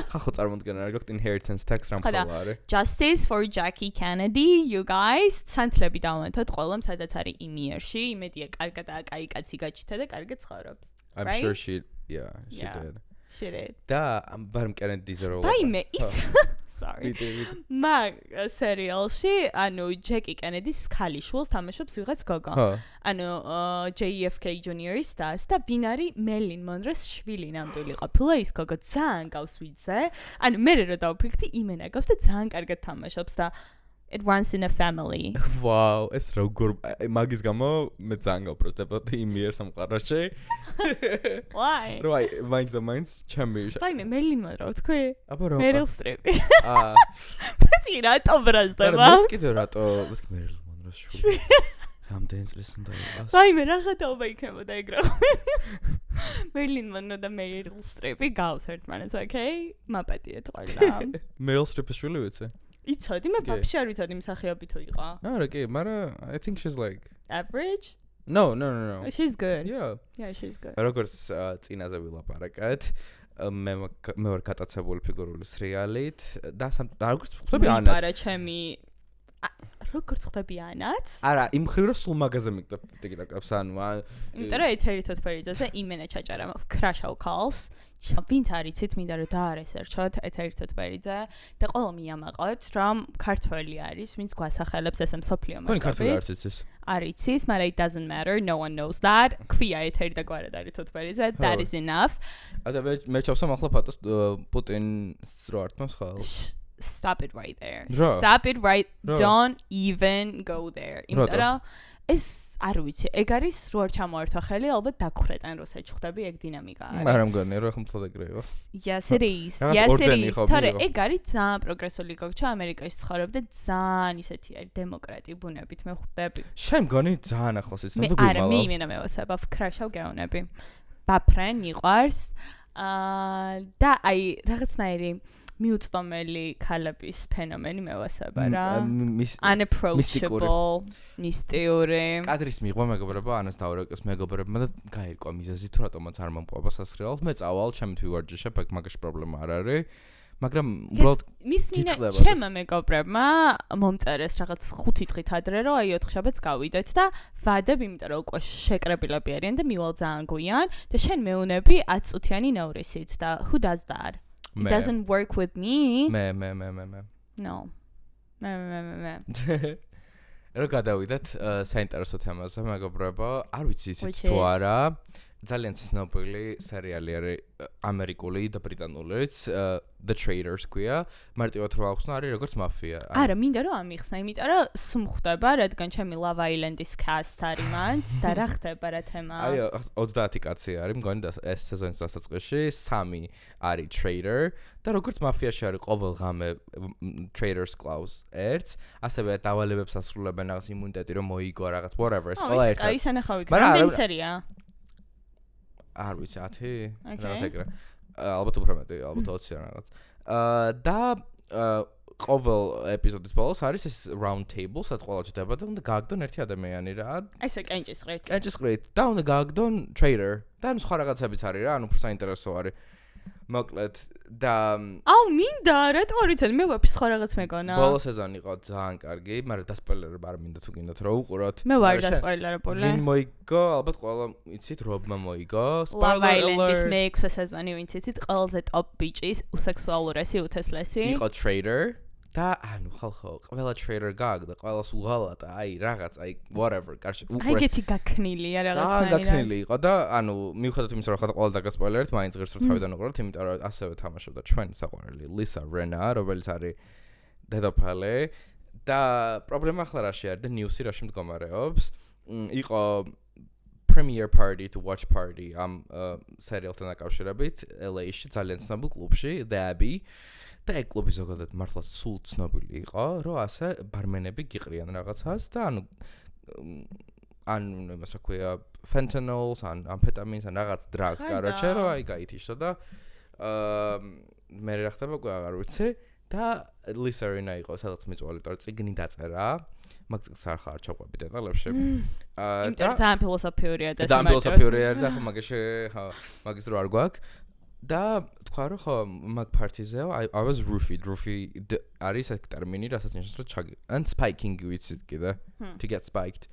ხახო წარმოდგენა რა გქონდა inheritance tax რამ ხოლა არის. Justice for Jackie Kennedy, you guys. სანთლები დავანთოთ ყველამ, სადაც არის იმიერში, იმედია კარგად და კაი კაცი გაჩნდა და კარგად ცხოვრობს. I'm right? sure she Yeah. did. She did. და ბარემ კენედის როლა. Baime is sorry. მაგ სერიალში ანუ ჯეკი კენედის ქალიშვილს თამაშობს ვიღაც გოგო. ანუ JFK Jr.-ის დას და ვინ არის მერლინ მონროს შვილი ნამდვილი ყოფილა ის გოგო ძალიან გავს ვიძე. ანუ მე რო დავფიქრდი იმენა გავს და ძალიან კარგად თამაშობს და it runs in a family. Wow, ეს როგორ მაგის გამო მე ძალიან გავპროსტებოდი იმ მიერ სამყაროში. Why? Right, მაინც ჩემი. Baime მერლინ მონრო თქვი? აბა რა? Meryl Streep. აა პეცი რატო ბრაზდება? მეც კიდევ რატო მეთქი მერილ მონროს შვილი. რამდენი წლის უნდა იყოს? Baime რა ხათაობა იქნებოდა ეგ რა. მერლინ მონრო და Meryl Streep გავს ერთმანეთს, okay? მაპატიეთ ყველა. Meryl Streep-ის შვილი ვიცი? იცოდი, მე ვაფშე არ ვიცოდი მსახიობი თუ იყო. არა, კი, მაგრამ I think she's like Average? No. She's good. Yeah. Yeah, she's good. როგორც წინაზე ვილაპარაკეთ, მე ვარ გატაცებული ფიგურული სრიალით და როგორც ხვდები ანაც. არა, ჩემი როგორც ხვდები ანაც? არა, იმ ხრივ რომ სულ მაგაზე მიგდაპტიკდაკავს, ანუ იმიტომ რომ ეთერი თოთფერიძეზე იმენა ჩაჭარა crash-out calls. ვინც არიცით, მინდა რომ დაარესერჩოთ ეთერი თოთფერიძე და ყველა მიამაყოთ, რომ ქართველი არის, ვინც გვასახელებს ესე მსოფლიო მასშტაბით. თქვენ ქართველი არც იცის? არიცის, მაგრამ it doesn't matter, no one knows that. ქვია ეთერი და გვარად არის თოთფერიძე, that is enough. ასე მე ჩავსამ ახლა ფოტოს პუტინს რო არტმევს ხალხს. Stop it right there. Bro. Stop it right. Bro. Don't even go there. იმიტომ რომ ეს არ ვიცი, ეგ არის რო არ ჩამოერთვა ხელი, ალბათ დაგხრეტენ რო შეჭხვდები ეგ დინამიკა არის. მაგრამ მგონია რომ ახლა მთლად ეგრე იყო. Yes it is. Yes it is. თორე ეგ არის ძალიან პროგრესული გოგჩა ამერიკაში ცხოვრობ და ძალიან ისეთი არის დემოკრატი ბუნებით მე ხვდები. შენ მგონი ძალიან ახლოს იცი და არა მე იმენა მევასება crash-out გეუნები. ბაფრენ მიყვარს. და აი რაღაცნაირი მიუწვდომელი ქალების ფენომენი მევასება რა. Unapproachable, მისტიური. კადრის მიღვა მეგობრებო, ანას დაურეკეს მეგობრებმა და გაირკვა მიზეზი თუ რატომაც არ მომყვება სასრიალოდ. მე წავალ, ჩემი თვივარჯიშებ, აქ მაგაში პრობლემა არ არის. მაგრამ უბრალოდ მის მინა ჩემმა მეგობრებმა მომწერეს რაღაც 5 დღით ადრე რომ აი 4 შაბათს გავიდეთ და ვადებ იმიტომ რომ უკვე შეკრებილები არიან და მივალ ძალიან გვიან და შენ მეუნები 10 წუთიანი ნოვრისით და who does that? It doesn't work with me. მე. No. მე. რო გადავიდეთ საინტერესო თემაზე მეგობრებო, არ ვიცი იცით თუ არა, ძალიან ცნობილი სერიალი არის ამერიკული და ბრიტანულიც The Traitors ქვია, მარტივად რო ახსნა არის როგორც მაფია. არა, მინდა რომ ამიხსნა, იმიტომ რომ სუმხდება, რადგან ჩემი Love Island-ის cast არის მანდ და რა ხდება რა თემა. აი 30 კაცი არის, მგონი ეს სეზონის დასაწყისში 3 არის traitor და როგორც მაფიაში არის ყოველ ღამე traitors clause ერთს, ასევე დავალებებს ასრულებენ რაღაც იმუნიტეტი რომ მოიგო რაღაც whatever ეს ყველა ერთად. აი სანახავი რამდენი სერია? არ ვიცი 10 რაღაც ეგრე. ალბათ უფრო მეტი, ალბათ 20 რაღაც. და ყოველ ეპიზოდის ბოლოს არის ეს round table, სადაც ყველა ჩდება და უნდა გააგდონ ერთი ადამიანი რა. ესე კენჭისყრით. კენჭისყრით და უნდა გააგდონ traitor. და სხვა რაღაცებიც არის რა, ანუ უფრო საინტერესო არის. მოკლედ და აუ მინდა რატო არ ვიცოდი მე ვაფშე სხვა რაღაც მეგონა. ბოლო სეზონი იყო ძალიან კარგი, მაგრამ დასპოილერებ არ მინდა თუ გინდათ რომ უყუროთ. მე ვარ დასპოილერებული. ვინ მოიგო? ალბათ ყველა იცით რობმა მოიგო. Love Island-ის მე-6 სეზონი ვინც იცით ყველაზე top bitch-ის უსექსუალურესი უთესლესი. იყო traitor და ანუ ხალხო ყველა traitor გააგდა, ყველას უღალატა, აი რაღაც, აი whatever, კარში უყურე. აი გეთი გაქნილია რაღაცნაირად. გაქნილი იყო და ანუ მიუხედავად იმისა რომ ხა ყველა დაგასპოილერეთ, მაინც ღირს რომ თავიდან უყუროთ, იმიტომ რომ ასევე თამაშობდა ჩვენი საყვარელი Lisa Rinna, რომელიც არის დედოფალი და პრობლემა ახლა რაში არის და news-ი რაში მდგომარეობს. იყო premiere party to watch party ამ სერიალთან დაკავშირებით LA-ში ძალიან ცნობილ კლუბში, The Abbey. და ეგ კლუბი ზოგადად მართლა სულ ცნობილი იყო, რომ ასე ბარმენები გიყრიან რაღაცას და ანუ იმას რა ქვია, fentanyls, amphetamin's, რაღაც drugs, короче, რომ აი გაითიშო და მე რა ხდება უკვე აღარ ვიცი და Lisa Rinna იყო სადაც მიწვალი, თორე წიგნი დაწერა, მაგ წიგნს არ ხარ ჩაყვები დეტალებში. და ძალიან ფილოსოფიურია და ძალიან ფილოსოფიურია და ხო მაგაში ხო მაგის რო არ გვაქვს. და თქვა რომ ხო მაგ პარტიზეო I was roofied არის ეს ტერმინი რასაც ნიშნავს რომ ჩაგი and spiking ვიცით კიდე to get spiked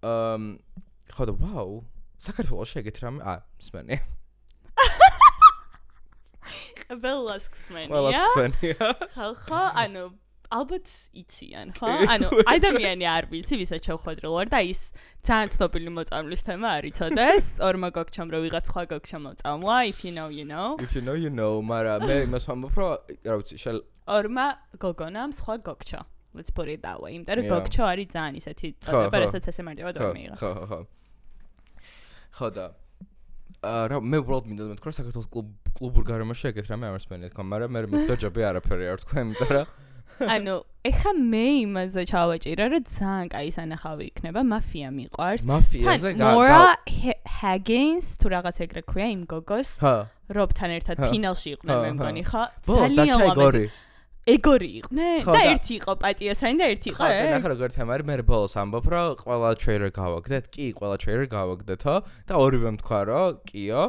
ხო და wow საქართველოში ეგეთ რამე მსმენი. ყველას გსმენია. ყველას გსმენია. ხალხო, ანუ ალბათ იციან, ხო? ანუ ადამიანი არ ვიცი, ვისაც შევხვედრილ ვარ და ის ძალიან ცნობილი მოწამვლის თემა არ იცოდეს. ორმა გოგჩამ რო ვიღაც სხვა გოგჩა მოწამლა, if you know, you know. If you know, you know, მაგრამ მე იმას ვამბობ, რომ რა ვიცი, ორმა გოგონამ სხვა გოგჩა. Let's put it that way. იმიტომ რომ გოგჩა არის ძალიან ისეთი წოდება, რასაც ესე მარტივად ვერ მიიღო. ხო და რა მე უბრალოდ მინდა მეთქვა რომ საქართველოს კლუბურ გარემოში ეგეთ რამე არ მსმენია თქო, მაგრამ მე მოგზაჯები არაფერი არ თქვა, იმიტომ რომ ანუ ეხა მე იმაზე ჩავაჭირა რომ ძალიან კაი სანახავი იქნება, მაფია მიყვარს. მაფიაზე Nora Higgins თუ რაღაც ეგრე ქვია იმ გოგოს. რობთან ერთად ფინალში იყვნენ მე მგონი, ხო? ძალიან ლამაზი. ეგორი იყვნენ და ერთი იყო პატიოსანი და ერთი იყო ნახე როგორ თემა არის მე ბოლოს ამბობ რომ ყველა ტრეილერ გავაგდეთ კი ყველა ტრეილერ გავაგდეთო და ორივე თქვა რომ კიო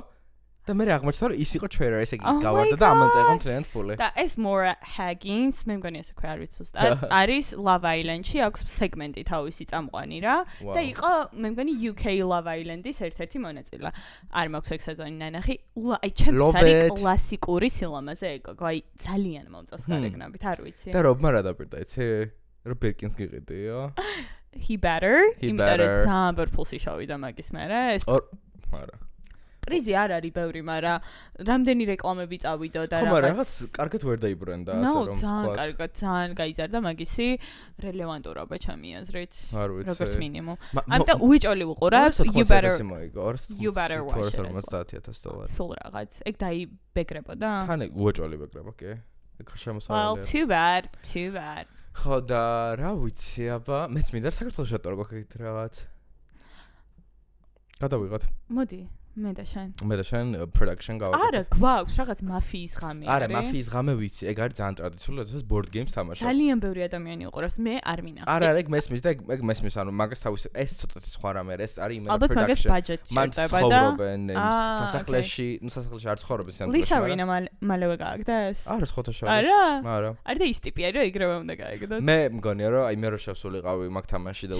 და მე აღმოჩნდა რომ ის იყო ტრეილერ ესე იგი ის გავარდა და ამან წაიღო მთლიანად ფული და ეს Nora Higgins მე მგონი ესე ქვია არ ვიცი ზუსტად არის Love Island-ში აქვს სეგმენტი თავისი წამყვანი რა და იყო მე მგონი UK Love Island-ის ერთ-ერთი მონაწილე არ მაქვს ეგ სეზონი ნანახი აი ჩემთვის არის კლასიკური სილამაზე ეგო აი ძალიან მომწონს გარეგნობით არ ვიცი და რობმა რა დაპირდა იცი რომ ბერკინს გიყიდიო he better იმიტომ რომ ძალიან პულსი შოვიდა მაგის მერე ეს არა პრიზი არ არის ბევრი, მაგრამ რამდენი რეკლამები წავიდო და რაღაც. ხო, მაგრამ რაღაც კარგად ვერ დაიბრენდა, ასე რომ ვთქვა. ძალიან კარგად, ძალიან გაიზარდა მაგისი რელევანტურობა ჩემი აზრით. როგორც მინიმუმ. ამიტომ უიჭოლი ვუყურებ, you better watch it. სულ რაღაც. ეგ დაიბეგრებოდა? თან უიჭოლი ბეგრება, კი. ეგ შემოსავლია. Well, too bad. ხო და რა ვიცი, აბა, მეც მინდა საქართველოს შეტყო გქით რაღაც. გადავიღოთ. მოდი. მე და შენ production გავაკეთე. არა, გვაქვს რაღაც მაფიის ღამე. არა, მაფიის ღამე ვიცი, ეგ არის ძალიან ტრადიციული, ეს board games თამაშობ. ძალიან ბევრი ადამიანი უყურებს, მე არ მინახავ. არა, ეგ მესმის და ეგ მესმის, ანუ მაგას თავის ეს ცოტათი სხვა რამე, ეს არის იმენა production. ალბათ მაგას ბაჯეტი შეტება და სასახლეში არ ცხოვრობენ სამდროში. ლისა რინა მალევე გააგდეს? არა, ხოთაშა. არა. არა. არა და ის ტიპი არის, რომ ეგრევე უნდა გაიგდოთ. მე მგონია, რომ აი მე რო შევსულიყავი მაგ თამაში და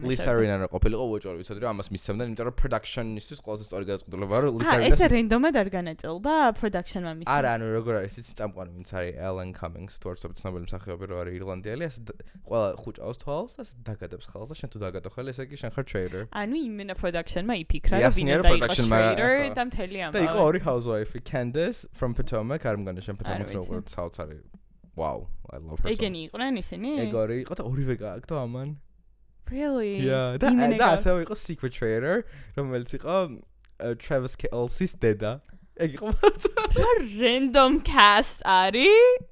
ლისა რინა რო ყოფილიყო, უეჭვარი ვიცოდი, რომ ამას მისცემდნენ, იმიტომ რომ production-ისთვის ყველაზე სწორი გადაწყვეტილება არის ეს რენდომად არ განაწილდა production-მა მისცა. არა, ანუ როგორ არის იცი წამყვანი ვინც არის Alan Cummings, თუ არ ვიცი ცნობილი მსახიობი რო არის ირლანდიელი, ასე ყველა ხუჭავს თვალს და ასე დაგადებს ხელს და შენ თუ დაგადო ხელი, ესე იგი შენ ხარ trader. ანუ იმენა production-მა იფიქრა, რომ ვინ უნდა იყოს trader და მთელი ამბავი. და იყო ორი housewife, Candace from Potomac, არ მგონია შენ Potomac-ს როგორ საოცარი. Wow, I love her. ეგენი იყვნენ ისინი? ეგ ორი იყო და ორივე გააგდო ამან. Really? Yeah, და ასე იყო secret trader, რომელიც იყო Travis Kelce's deda. ეგ იყო random cast არის.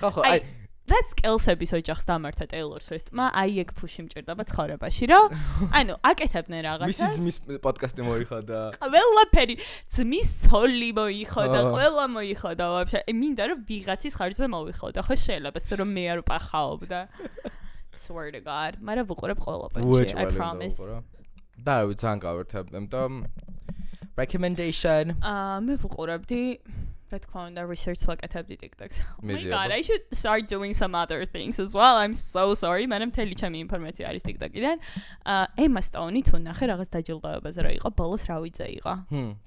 ხო, აი რაც Kelce-ების ოჯახს დამართა Taylor Swift-მა, აი ეგ ფუში მჭირდება ცხოვრებაში, რომ ანუ აკეთებდნენ რაღაცას. მისი ძმის პოდკასტი მოიხადა. ყველაფერი ძმის სოლი მოიხადა, ყველა მოიხადა ვაფშე. მინდა რომ ვიღაცის ხარჯზე მოვიხოდა, ხო შეიძლება რომ მე არ ვპახაობდა. Swear to God. მაგრამ ვუყურებ ყველაფერში, I promise. და რა ვიცი, ძალიან გავერთებ, ამიტომ recommendation. მე ვუყურებდი, რა თქმა უნდა, research ვაკეთებდი TikTok-ს. Oh my God, I should start doing some other things as well. I'm so sorry. მაგრამ მთელი ჩემი ინფორმაცია არის TikTok-იდან. Emma Stone-ი თუ ნახე რაღაც დაჯილდოებაზე რა იყო, ბოლოს რა ვიძე იყო.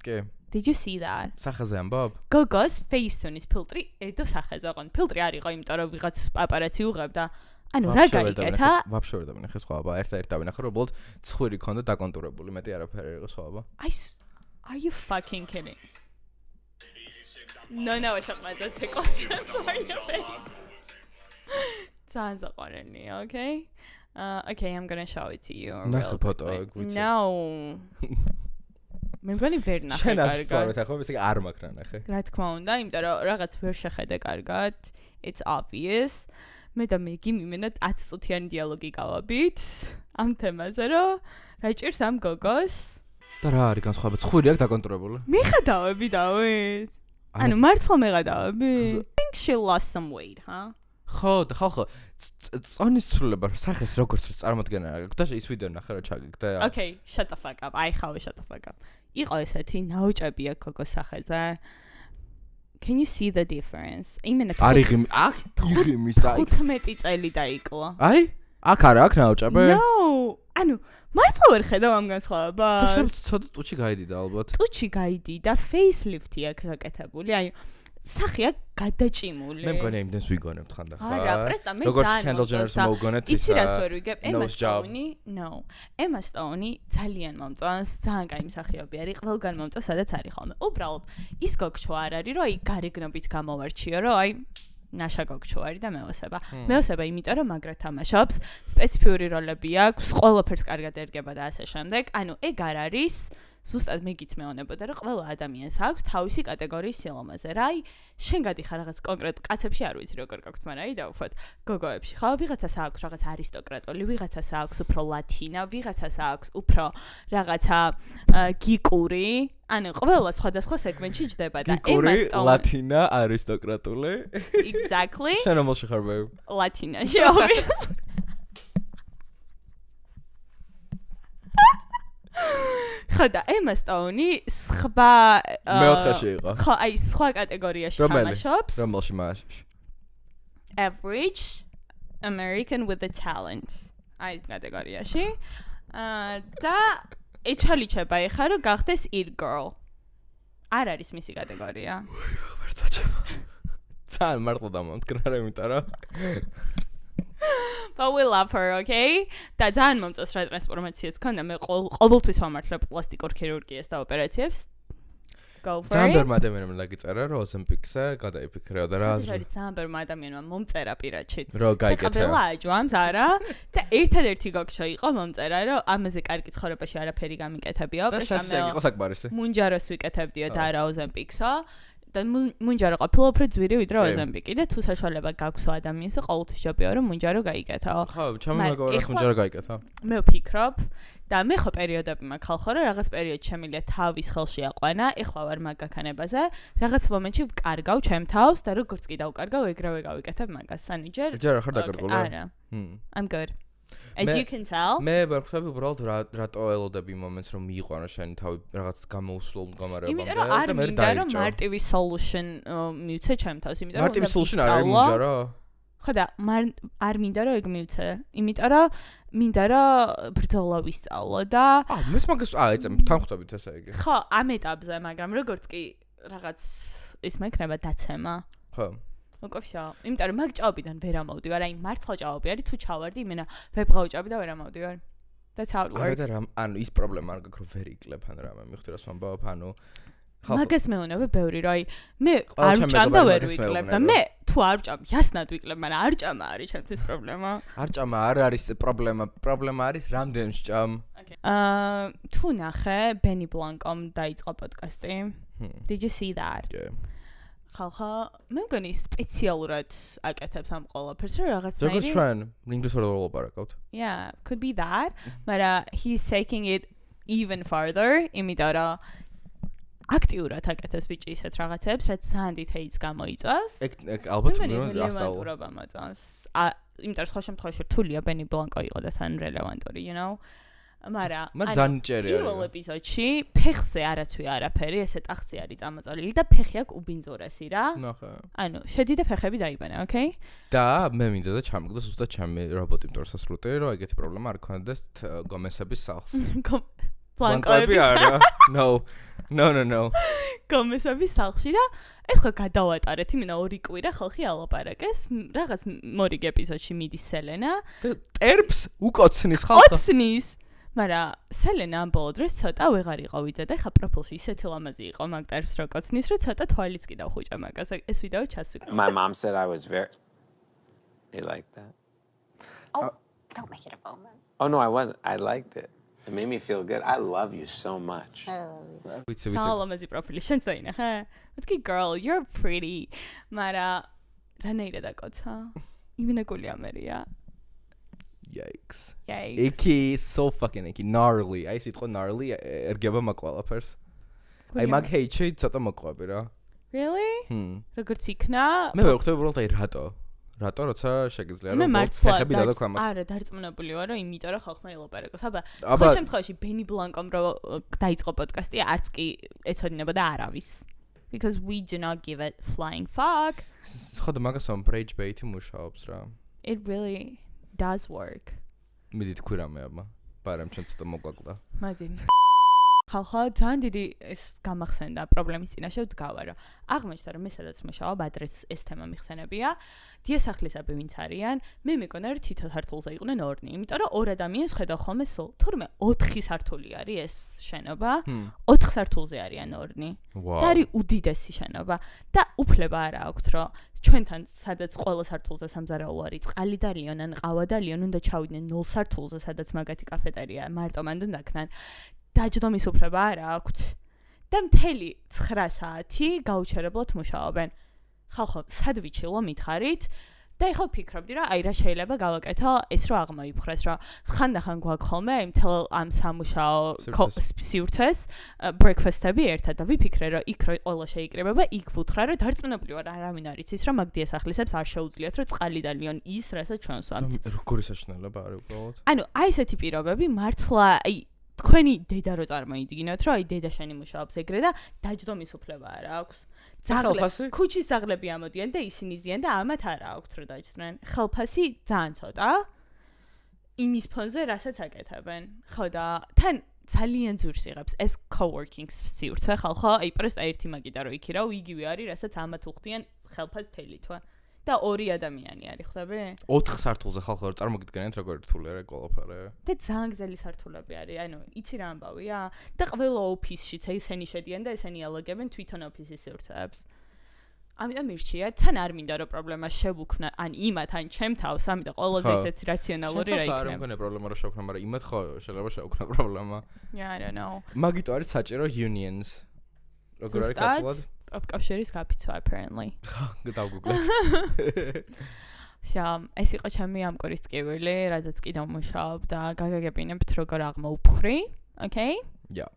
კი. Did you see that? სახეზე ამბობ? Gogos Facetune-ის ფილტრი, ედო სახეზე ყო. ფილტრი არ იყო, იმიტომ რომ ვიღაც პაპარაცი უღებდა. ანუ რა გაიგეთა? ვაფშე ვერ დავინახე სხვა აბა, ერთ-ერთი დავინახე, რომ უბრალოდ ცხვირი ქონდა დაკონტურებული, მეტი არაფერი იყო სხვა აბა. Are you fucking kidding? No, შეყმადა ცეკოშებს ვაიაფე. ძალიან საყვარელი, okay? Okay, I'm going to show it to you. ნახე ფოტო გვიცი. No. მე მგონი ვერ ნახე კარგად. შენ ასწავლეთ ახლა, ესე იგი არ მაქვს რა ნახე. რა თქმა უნდა, იმიტომ რომ რაღაც ვერ შეხედე კარგად. It's obvious. მე და მეგი მიმენად 10 წუთიანი დიალოგი გავაბით ამ თემაზე, რომ რა ჭირს ამ გოგოს? და რა არის განსხვავება? ცხვირი აქვს დაკონტურებული. მიხადავები დავით. ანუ მართლა მეღადავები? I think she lost some weight, huh? ხო, წონის ცვლილება სახეს როგორც წარმოდგენა რა გაქვს და ის ვიდეო ნახე რა ჩაგიგდა. Okay, shut the fuck up. აი ხავე shut the fuck up. იყო ესეთი ნაუჭებია გოგოს სახეზე. Can you see the difference? იმენა არიღიმი, აქ იღიმის და 15 წელი დაიკლო. აი? აქ არა, აქ ნაუჭებე? No. ანუ მართლა ვერ ხედავ ამ განსხვავებას. და შეიძლება ცოტა ტუჩი გაიდიდა ალბათ. ტუჩი გაიდიდა, facelift-ი აქვს გაკეთებული, აი სახია გადაჭიმული. მე მგონი იმდენს ვიგონებთ ხანდახან. არა, პრესტა მე როგორც ძალიან Kendall Jenner-ს მოგონეთ ისა. იცი რას ვერ ვიგებ? nose job. Emma Stone ძალიან მომწონს, ძალიან კაი მსახიობი არის, ყველგან მომწონს, სადაც არის ხოლმე. უბრალოდ ის გოგჩო არ არის, რომ აი გარეგნობით გამოვარჩიო, რომ აი ნაშა გოგჩო არის და მეოსება. მეოსება იმიტომ რომ მაგრა თამაშობს, სპეციფიური როლები აქვს, ყველაფერს კარგად ერგება და ასე შემდეგ. ანუ ეგ არ არის ზუსტად მეგიც მეონებოდა რომ ყველა ადამიანს აქვს თავისი კატეგორიის სილამაზე. რა აი შენ გადიხარ რაღაც კონკრეტ კაცებში არ ვიცი როგორ გაქვთ, მაგრამ აი დავუშვათ გოგოებში. ხო, ვიღაცას აქვს რაღაც არისტოკრატული, ვიღაცას აქვს უფრო ლათინა, ვიღაცას აქვს უფრო რაღაცა გიკური. ანუ ყველა სხვადასხვა სეგმენტში ჯდება და გიკური, ლათინა, არისტოკრატული. Exactly. შენ რომელში ხარ მე? ლათინაში, obviously. ხო და Emma Stone სხვა მეოთხეში იყო. ხო, აი სხვა კატეგორიაში თამაშობს. რომელში მასში? Average American with a talent. აი კატეგორიაში. და ეჩალიჩება ეხა რომ გახდეს it girl. არ არის მისი კატეგორია. ძალიან მარტო დამამტკრა იმიტომ რომ But we love her, okay? და ძალიან მომწონს რა ტრანსფორმაციაც ქონდა. მე ყოველთვის ვამართლებ პლასტიკურ ქირურგიას და ოპერაციებს. Go for it. ძალიან ბევრი ადამიანმა დაგიწერა რომ Ozempic-ზე გადაიფიქრეო და რა ძალიან ბევრი ადამიანმა მომწერა პირადშიც. რო გაიკეთა. ყველა აჯვამს, არა? და ერთადერთი გოგჩო იყო მომწერა რომ ამაზე კარგი ცხოვრებაში არაფერი გამიკეთებიო. და შეიძლება იყოს საკმარისი. მუნჯაროს ვიკეთებდიო და არა Ozempic-სო. და მუნჯარო ყოფილა უფრო ძვირი ვიდრე Ozempic-ი და თუ საშუალება გაქვს ადამიანს ყოველთვის ჯობია რომ მუნჯარო გაიკეთაო. ხო, ჩამომაგორებს მუნჯარო გაიკეთა. მე ვფიქრობ და მე ხო პერიოდები მაქვს ხალხო რომ რაღაც პერიოდში შემიძლია თავის ხელში აყვანა, ეხლა ვარ მაგ გაქანებაზე, რაღაც მომენტში ვკარგავ ჩემ თავს და როგორც კი დავკარგავ, ეგრევე გავიკეთებ მაგას. ანუ ჯერ ხარ დაკარგული? არა. I'm good. As you can tell. მე ვერ ხვდები უბრალოდ რატო ელოდები მომენტს რომ მიიყვანო შენ თავი რაღაც გამოუსვლელ მდგომარეობამდე იმიტომ რომ არ მინდა რომ მარტივი solution მივცე ჩემ თავს, იმიტომ რომ მარტივი solution არ არის მუნჯარო? ხო და არ მინდა რომ ეგ მივცე, იმიტომ რომ მინდა რომ ბრძოლა ვისწავლო და მეს მაგას ეწემ თანხმდებით ესე იგი. ხო, ამ ეტაპზე, მაგრამ როგორც კი რაღაც ის მექნება დაცემა. ხო. უკვე ვშა, იმიტომ რომ მაგ ჭაობიდან ვერ ამოვდივარ, აი მართლა ჭაობი არის, თუ ჩავარდი, იმენა ვებღავ ჭაობი და ვერ ამოვდივარ. That's how it works. ანუ ის პრობლემა არ გაქვს რომ ვერ იკლებ ან რამე, მიხდი რას ვამბობ, ანუ მაგას მეუნები ბევრი, რომ აი მე არ ვჭამ და ვერ ვიკლებ და მე თუ არ ვჭამ, яснად ვიკლებ, მაგრამ არ ჭამა არის ჩემთვის პრობლემა. არ ჭამა არ არის პრობლემა, პრობლემა არის რამდენ ვჭამ. თუ ნახე Benny Blanco-მ დაიწყო პოდკასტი. Did you see that? Yeah. ხალხა მე მგონი სპეციალურად აკეთებს ამ ყველაფერს რომ რაღაცნაირი როგორც ჩვენ ინგლისურად ვლაპარაკობთ. Yeah, could be that. But he's taking it even farther. იმიტომ რომ აქტიურად აკეთებს ბიჭი ისეთ რაღაცებს, რაც ძალიან დიტეილს გამოიწვევს. ეგ ალბათ უნდა ასწავლო. რელევანტურობა მოწონს. იმიტომ რომ სხვა შემთხვევაში რთულია Benny Blanco იყო და თან რელევანტური, you know. მაგრამ დანიჭერი არის. პირველ ეპიზოდში ფეხზე არაცვი არაფერი, ესე ტახტზე არის წამოწოლილი და ფეხი აქვს უბინძურესი რა. ნახე. ანუ შედი და ფეხები დაიბანა, okay? და მე მინდა და ჩამიგდეს უბრალოდ ჩემი რობოტი მტორსას რუტე, რომ ეგეთი პრობლემა არ ქონდეს გომესების სახლს. ბლანკოები არა. No. გომესების სახლში და ეხლა გადავატარეთ, იმენა ორი კვირა ხალხი ალაპარაკეს, რაღაც მორიგ ეპიზოდში მიდის სელენა. ტერფს უკოცნის ხალხს. ოცნის. მაგრამ სელენა ამ ბოლო დროს ცოტა ვეღარ იყო ვიძე და ეხა პროფილში ისეთი ლამაზი იყო მაგ ტერფს რო კოცნის, რომ ცოტა თვალიც კი დავხუჭა მაგას. ეს ვიდეო ჩასვიკრა. My mom said I was very They liked that. Oh, don't make it a moment. Oh no, I wasn't. I liked it. It made me feel good. I love you so much. ვიცი. სალამაზი პროფილი შენ დაინახე? მეთქი girl, you're pretty. მაგრამ რანაირად აკოცა? იმენა გული ამერია. Yikes. Yikes. Icky, so fucking icky, gnarly. აი სიტყვა gnarly ერგება მაგ ყველაფერს. აი მაგ hate-ში ცოტა მოყვები რა. Really? როგორც იქნა? მე ვერ ხვდები უბრალოდ აი რატო როცა შეგიძლია რომ ფეხები დადაქვამოთ. არა, დარწმუნებული ვარ, რომ იმიტომ რომ ხალხმა ელაპარაკოს. სხვა შემთხვევაში Benny Blanco-მ რო დაიწყო პოდკასტი, არც კი ეცოდინებოდა არავის. Because we do not give it flying fuck. ხო და მაგას ამ rage bait-ი მუშაობს რა. It really does work. მიდი თქვი რამე აბა. პარამ ჩვენ ცოტა მოგვაკლდა. მოდი. ხალხო, ძალიან დიდი ეს გამახსენდა პრობლემის წინაშე ვდგავა, რომ აღმოჩნდა რომ მე სადაც მუშაობ, ადრეს ეს თემა მიხსენებია. დიასახლისები ვინც არიან, მე მეკონა რომ თითო სართულზე იყვნენ ორნი, იმიტომ რომ ორ ადამიანს ხედავ ხოლმე სულ. თურმე 4 სართული არის ეს შენობა, 4 სართულზე არიან ორნი. და არის უდიდესი შენობა და უფლება არა აქვს, რომ ჩვენთან სადაც ყველა სართულზე სამზარეულო არის, წყალი და ლიონი ან ყავა და ლიონი უნდა ჩავიდნენ 0 სართულზე, სადაც მაგათი კაფეტერია, მარტო მანდ უნდა ქნან. დაჯდომის უფლება არა აქვთ და მთელი 9 საათი გაუჩერებლად მუშაობენ. ხალხო, სად ვიცილო მითხარით და ეხლა ვფიქრობდი რომ აი რა შეიძლება გავაკეთო ეს რომ აღმოიფხრეს რომ ხანდახან გვაქვს ხოლმე მთელ ამ სამუშაო სივრცეს breakfast-ები ერთად და ვიფიქრე რომ იქ რო ყველა შეიკრიბება იქ ვუთხრა რომ დარწმუნებული ვარ არავინ არ იცის რომ მაგ დიასახლისებს არ შეუძლიათ რომ წყალი და ლიონი ის რასაც ჩვენ ვსვამთ. როგორი საშინელება არის უბრალოდ? ანუ აი ესეთი პირობები მართლა აი თქვენი დედა რო წარმოიდგინოთ, რომ აი დედა შენი მუშაობს ეგრე და დაჯდომის უფლება არა აქვს. ძაღლები, ქუჩის ძაღლები ამოდიან და ისინი ზიან და ამათ არა აქვთ რომ დაჯდნენ. ხელფასი ძალიან ცოტა. იმის ფონზე რასაც აკეთებენ. ხო და თან ძალიან ძურს იღებს ეს coworking სივრცე ხალხო, აი პროსტა ერთი მაგიდა რომ იქი რა იგივე არის, რასაც ამათ უხდიან ხელფას ფელითვა. და 2 ადამიანი არის, ხვდები? 4 სართულზე ხალხო რომ წარმოგიდგენთ როგორ რთული არის ყველაფერი. და ძალიან გრძელი სართულები არის, ანუ იცი რა ამბავია? და ყველა ოფისშიც ესენი შედიან და ესენი ალაგებენ თვითონ ოფისის სივრცეებს. ამიტომ მირჩია, თან არ მინდა რომ პრობლემა შევუქმნა ან იმათ ან ჩემ თავს, ამიტომ ყველაზე ისეთი რაციონალური რა იქნება. არ მგონია პრობლემა რომ შევუქმნა, მაგრამ იმათ ხო შეიძლება შევუქმნა პრობლემა. Yeah, I don't know. მაგიტო არის საჭირო unions. როგორ არის კაცულად? კავშირის გაფიცვა apparently. დავგუგლეთ. ეს იყო ჩემი ამ კვირის ტკივილი, რაზეც კიდევ მუშაობ და გაგაგებინებთ როგორ აღმოუფხრი. Okay? Yeah.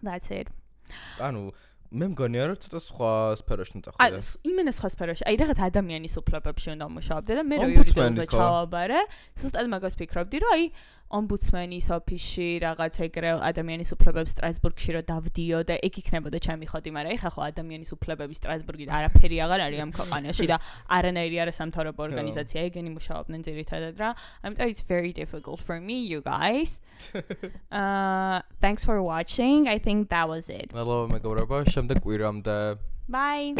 That's it. ანუ მე მგონია რომ ცოტა სხვა სფეროში მწახდა. აი, იმენა სხვა სფეროში. აი, რაღაც ადამიანის უფლებებში უნდა მუშაობდე და მე რო იურიდიულზე ჩავაბარე, ზუსტად მაგას ფიქრობდი, რომ აი, ომბუდსმენის ოფისში რაღაც ეგრე ადამიანის უფლებებს სტრასბურგში რო დავდიო და ეგ იქნებოდა ჩემი ხოდი, მაგრამ ეხლა ხო ადამიანის უფლებების სტრასბურგი არაფერი აღარ არის ამ ქვეყანაში და არანაირი არასამთავრობო ორგანიზაცია ეგენი მუშაობდნენ ძირითადად რა. ამიტომ it's very difficult for me, you guys. Thanks for watching. I think that was it. მადლობა მეგობრებო, შემდეგ კვირამდე. Bye.